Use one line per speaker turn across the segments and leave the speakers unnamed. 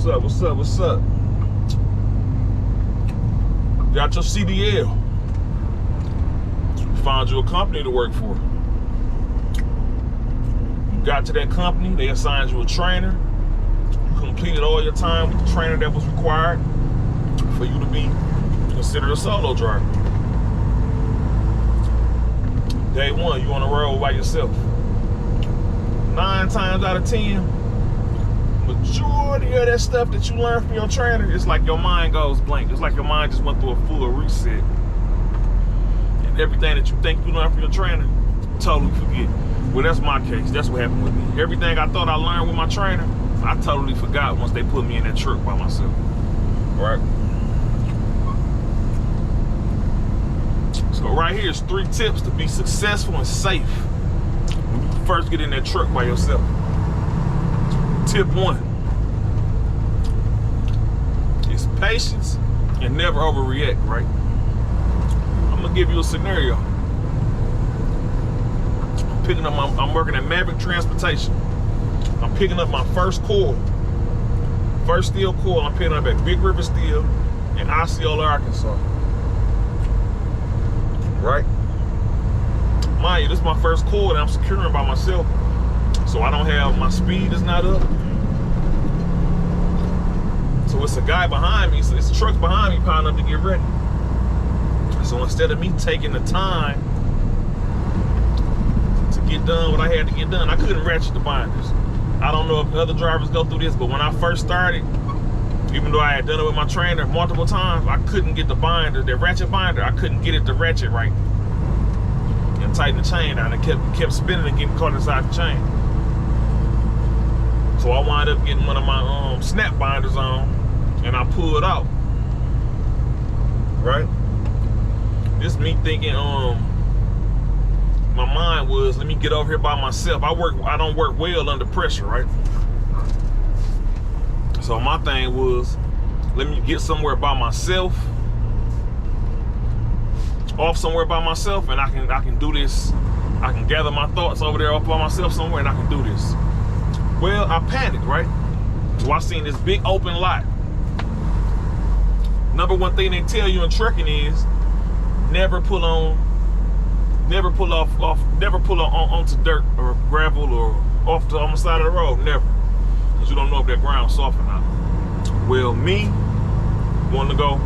What's up? Got your CDL. Found you a company to work for. You got to that company, they assigned you a trainer. You completed all your time with the trainer that was required for you to be considered a solo driver. Day one, you on the road by yourself. 9 times out of 10, majority of that stuff that you learn from your trainer, it's like your mind goes blank. It's like your mind just went through a full reset. And everything that you think you learned from your trainer, totally forget. Well, that's my case. That's what happened with me. Everything I thought I learned with my trainer, I totally forgot once they put me in that truck by myself. Right? So right here is 3 tips to be successful and safe when you first get in that truck by yourself. Tip 1 is patience and never overreact, right? I'm gonna give you a scenario. I'm working at Maverick Transportation. I'm picking up my first coil. First steel coil I'm picking up at Big River Steel in Osceola, Arkansas. Right? Mind you, this is my first coil that I'm securing by myself. So I don't have, my speed is not up. So it's a guy behind me, so it's trucks behind me piling up to get ready. So instead of me taking the time to get done what I had to get done, I couldn't ratchet the binders. I don't know if other drivers go through this, but when I first started, even though I had done it with my trainer multiple times, I couldn't get the binder, that ratchet binder, I couldn't get it to ratchet right and tighten the chain down. It kept spinning and getting caught inside the chain. So I wound up getting one of my snap binders on, and I pulled out. Right? This me thinking, my mind was, let me get over here by myself. I don't work well under pressure, right? So my thing was, let me get somewhere by myself, off somewhere by myself, and I can do this. I can gather my thoughts over there off by myself somewhere, and I can do this. Well, I panicked, right? So I seen this big open lot. Number one thing they tell you in trucking is never pull off onto dirt or gravel or on the side of the road, never. Because you don't know if that ground's soft or not. Well, me wanting to go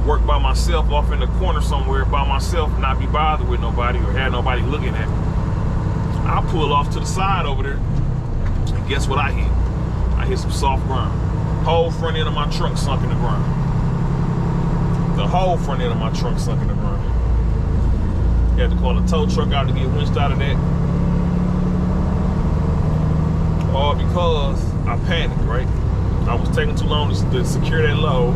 work by myself off in the corner somewhere by myself, not be bothered with nobody or have nobody looking at me, I pull off to the side over there, and guess what I hit? I hit some soft ground. Whole front end of my trunk sunk in the ground. The whole front end of my trunk sunk in the ground. Had to call a tow truck out to get winched out of that. All because I panicked, right? I was taking too long to secure that load,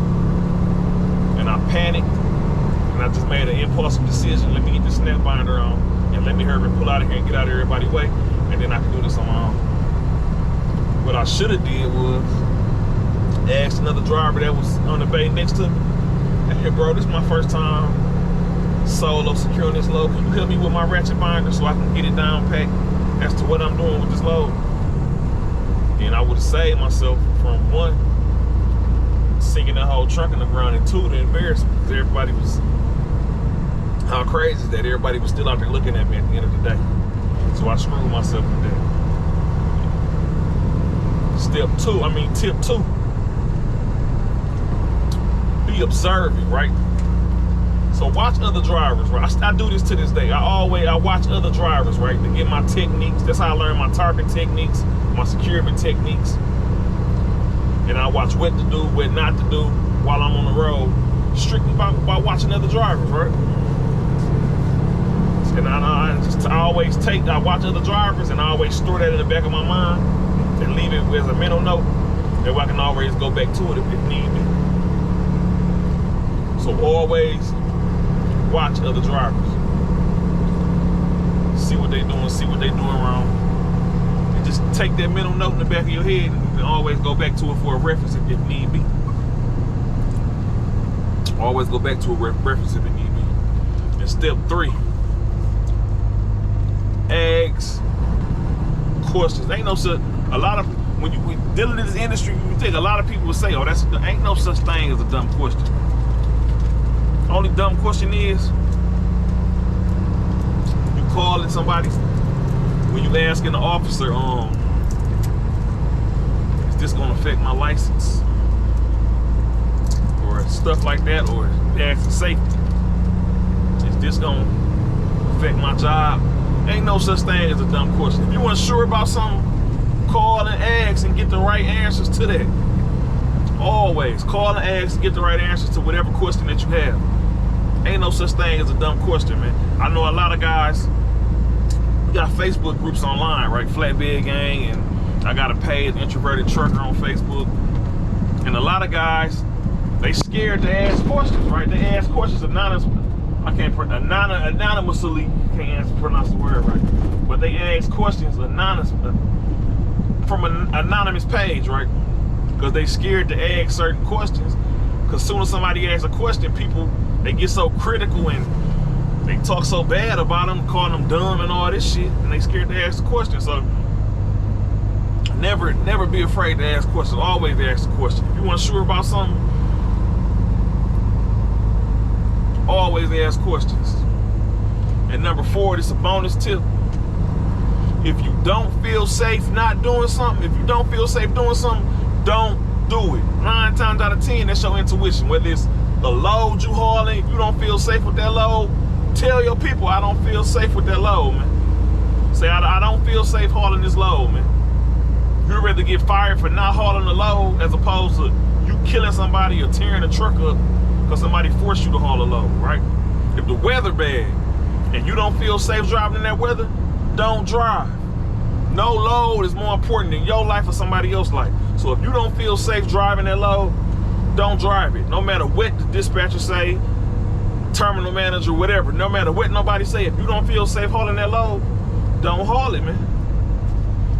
and I panicked, and I just made an impulsive decision. Let me get the snap binder on, and let me hurry and pull out of here and get out of everybody's way, and then I can do this on my own. What I should have did was asked another driver that was on the bay next to me, hey bro, this is my first time solo securing this load. Can you help me with my ratchet binder so I can get it down packed as to what I'm doing with this load? And I would have saved myself from 1, sinking the whole trunk in the ground, and 2, the embarrassment, because everybody was, how crazy is that everybody was still out there looking at me at the end of the day. So I screwed myself with that. Tip 2, be observant, right? So watch other drivers, right? I do this to this day. I watch other drivers, right, to get my techniques. That's how I learn my target techniques, my securement techniques. And I watch what to do, what not to do while I'm on the road, strictly by watching other drivers, right? And I watch other drivers, and I always store that in the back of my mind and leave it as a mental note, that I can always go back to it if need be. So always watch other drivers. See what they're doing, see what they're doing wrong. And just take that mental note in the back of your head, and you can always go back to it for a reference if need be. Always go back to a reference if it need be. And step 3, ask questions. Ain't no such, a lot of when you dealing in this industry, you think a lot of people will say, oh, ain't no such thing as a dumb question. Only dumb question is, you calling somebody, when you asking the officer, is this gonna affect my license? Or stuff like that, or you asking safety. Is this gonna affect my job? Ain't no such thing as a dumb question. If you unsure about something, call and ask and get the right answers to that. Always call and ask and get the right answers to whatever question that you have. Ain't no such thing as a dumb question, man. I know a lot of guys, we got Facebook groups online, right? Flatbed Gang, and I got a page, Introverted Trucker, on Facebook. And a lot of guys, they scared to ask questions, right? They ask questions anonymously. Can't pronounce the word right. But they ask questions from an anonymous page, right? Because they scared to ask certain questions. Because as soon as somebody asks a question, people, they get so critical and they talk so bad about them, calling them dumb and all this shit, and they scared to ask the question. So never be afraid to ask questions. Always ask the question. If you weren't sure about something, always ask questions. And number 4, this is a bonus tip. If you don't feel safe not doing something, if you don't feel safe doing something, don't do it. 9 times out of 10, that's your intuition. Whether it's the load you hauling, if you don't feel safe with that load, tell your people, I don't feel safe with that load, man. Say, I don't feel safe hauling this load, man. You'd rather get fired for not hauling the load as opposed to you killing somebody or tearing the truck up because somebody forced you to haul a load, right? If the weather bad and you don't feel safe driving in that weather, don't drive. No load is more important than your life or somebody else's life. So if you don't feel safe driving that load, don't drive it. No matter what the dispatcher say, terminal manager, whatever, no matter what nobody say, if you don't feel safe hauling that load, don't haul it, man.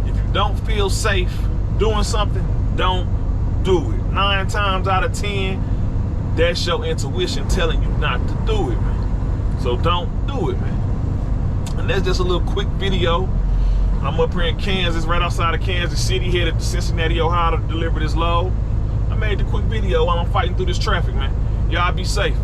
If you don't feel safe doing something, don't do it. 9 times out of 10, that's your intuition telling you not to do it, man. So don't do it, man. And that's just a little quick video. I'm up here in Kansas, right outside of Kansas City, headed to Cincinnati, Ohio to deliver this load. I made the quick video while I'm fighting through this traffic, man. Y'all be safe.